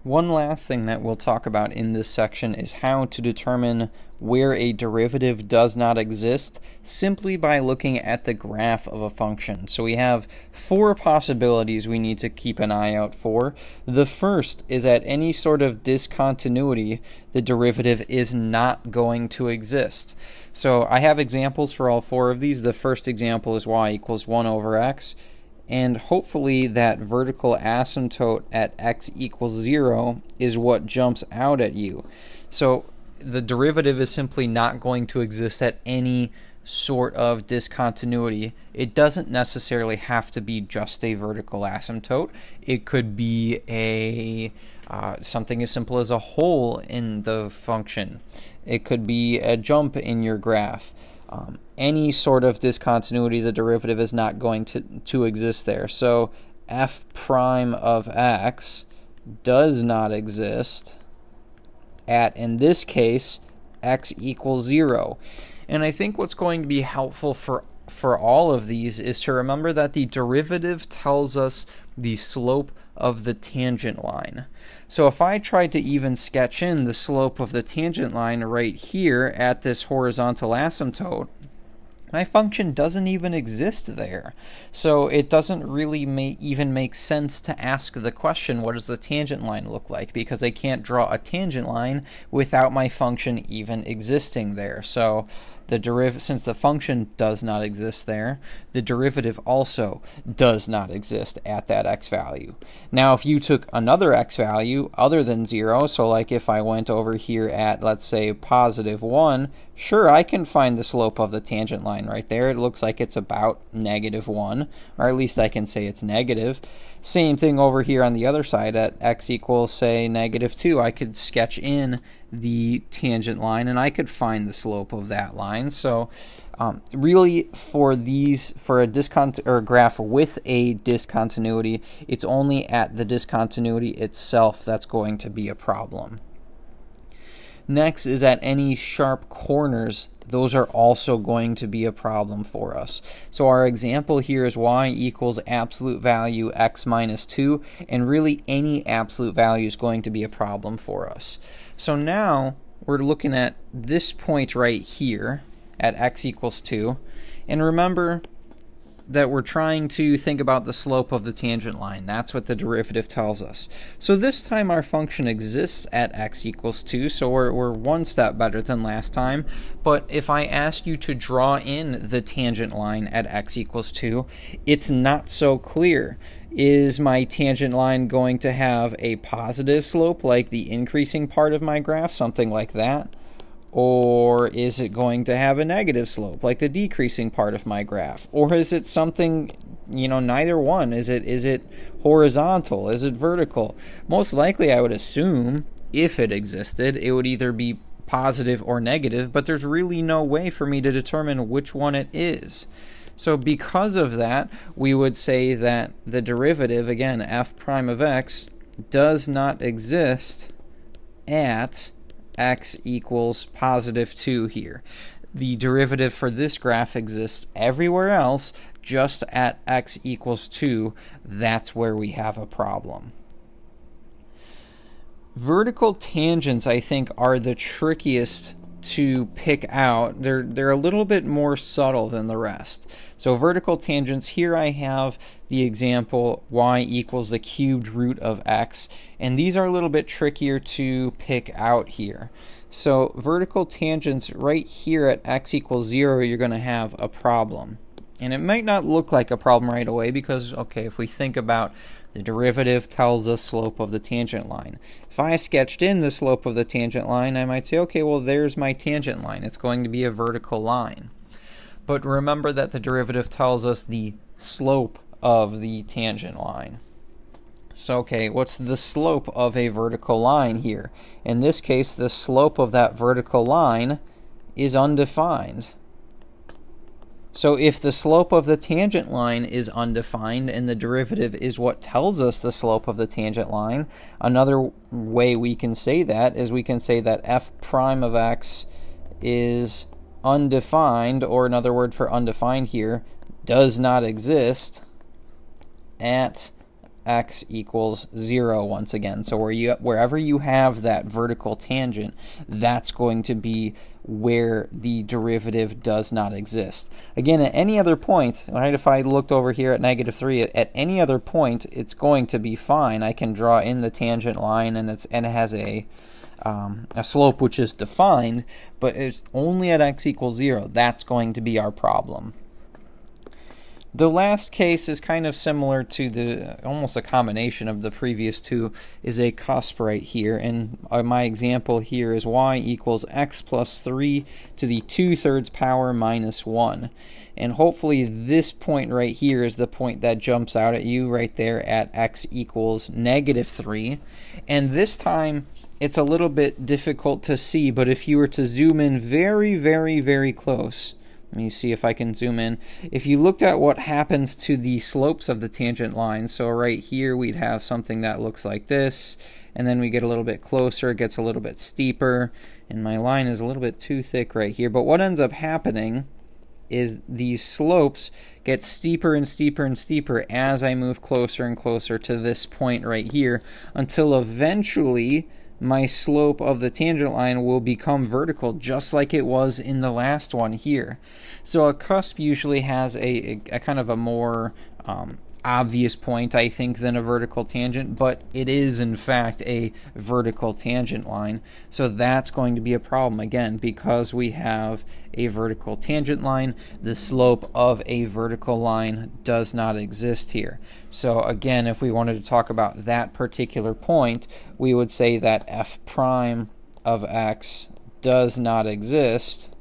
One last thing that we'll talk about in this section is how to determine where a derivative does not exist simply by looking at the graph of a function. So we have four possibilities we need to keep an eye out for. The first is at any sort of discontinuity, the derivative is not going to exist. So I have examples for all four of these. The first example is y equals 1 over x. And hopefully that vertical asymptote at x equals 0 is what jumps out at you. So the derivative is simply not going to exist at any sort of discontinuity. It doesn't necessarily have to be just a vertical asymptote. It could be a something as simple as a hole in the function. It could be a jump in your graph. Any sort of discontinuity, the derivative is not going to exist there. So f prime of x does not exist at, in this case, x equals 0. And I think what's going to be helpful for all of these is to remember that the derivative tells us the slope of the tangent line. So if I tried to even sketch in the slope of the tangent line right here at this horizontal asymptote, my function doesn't even exist there. So it doesn't really even make sense to ask the question, what does the tangent line look like? Because I can't draw a tangent line without my function even existing there. So the derivative, since the function does not exist there, the derivative also does not exist at that x value. Now if you took another x value other than 0, so like if I went over here at, let's say, positive 1, sure, I can find the slope of the tangent line right there. It looks like it's about -1, or at least I can say it's negative. Same thing over here on the other side at x equals, say, -2. I could sketch in the tangent line and I could find the slope of that line. So really for a graph with a discontinuity, it's only at the discontinuity itself that's going to be a problem. Next is at any sharp corners, those are also going to be a problem for us. So our example here is y equals absolute value x minus 2, and really any absolute value is going to be a problem for us. So now we're looking at this point right here at x equals 2, and remember that we're trying to think about the slope of the tangent line. That's what the derivative tells us. So this time our function exists at x equals 2, so we're one step better than last time. But if I ask you to draw in the tangent line at x equals 2, it's not so clear. Is my tangent line going to have a positive slope like the increasing part of my graph, something like that? Or is it going to have a negative slope like the decreasing part of my graph? Or is it something, neither one? Is it horizontal? Is it vertical? Most likely I would assume, if it existed, it would either be positive or negative, but there's really no way for me to determine which one it is. So because of that, we would say that the derivative, again, f prime of x, does not exist at x equals positive 2 here. The derivative for this graph exists everywhere else, just at x equals 2. That's where we have a problem. Vertical tangents, I think, are the trickiest to pick out. They're a little bit more subtle than the rest. So vertical tangents, here I have the example y equals the cubed root of x, and these are a little bit trickier to pick out here. So vertical tangents right here at x equals 0, you're going to have a problem. And it might not look like a problem right away because, okay, if we think about the derivative tells us slope of the tangent line. If I sketched in the slope of the tangent line, I might say, okay, well, there's my tangent line. It's going to be a vertical line. But remember that the derivative tells us the slope of the tangent line. So, okay, what's the slope of a vertical line here? In this case, the slope of that vertical line is undefined. So if the slope of the tangent line is undefined and the derivative is what tells us the slope of the tangent line, another way we can say that is we can say that f prime of x is undefined, or another word for undefined here, does not exist at x equals 0 once again. So wherever you have that vertical tangent, that's going to be where the derivative does not exist. Again, at any other point, right, if I looked over here at -3, at any other point, it's going to be fine. I can draw in the tangent line, and it has a slope which is defined, but it's only at x equals 0. That's going to be our problem. The last case is kind of similar to almost a combination of the previous two, is a cusp right here, and my example here is y equals x plus 3 to the 2/3 power minus 1. And hopefully this point right here is the point that jumps out at you right there at x equals -3. And this time it's a little bit difficult to see, but if you were to zoom in very, very, very close, let me see if I can zoom in. If you looked at what happens to the slopes of the tangent line, so right here we'd have something that looks like this, and then we get a little bit closer, it gets a little bit steeper, and my line is a little bit too thick right here. But what ends up happening is these slopes get steeper and steeper and steeper as I move closer and closer to this point right here, until eventually my slope of the tangent line will become vertical, just like it was in the last one here. So a cusp usually has a kind of a more obvious point, I think, than a vertical tangent, but it is in fact a vertical tangent line. So that's going to be a problem again, because we have a vertical tangent line. The slope of a vertical line does not exist here. So again, if we wanted to talk about that particular point, we would say that f prime of x does not exist,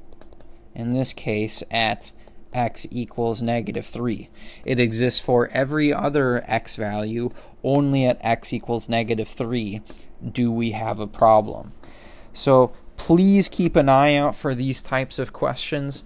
in this case, at x equals -3. It exists for every other x value. Only at x equals -3 do we have a problem. So please keep an eye out for these types of questions.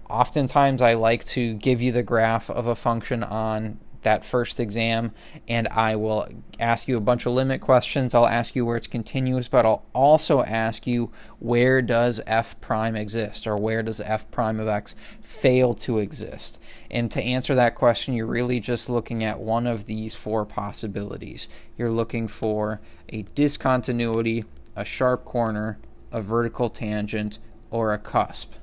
Oftentimes I like to give you the graph of a function on that first exam, and I will ask you a bunch of limit questions. I'll ask you where it's continuous, but I'll also ask you, where does f prime exist, or where does f prime of x fail to exist? And to answer that question, you're really just looking at one of these four possibilities. You're looking for a discontinuity, a sharp corner, a vertical tangent, or a cusp.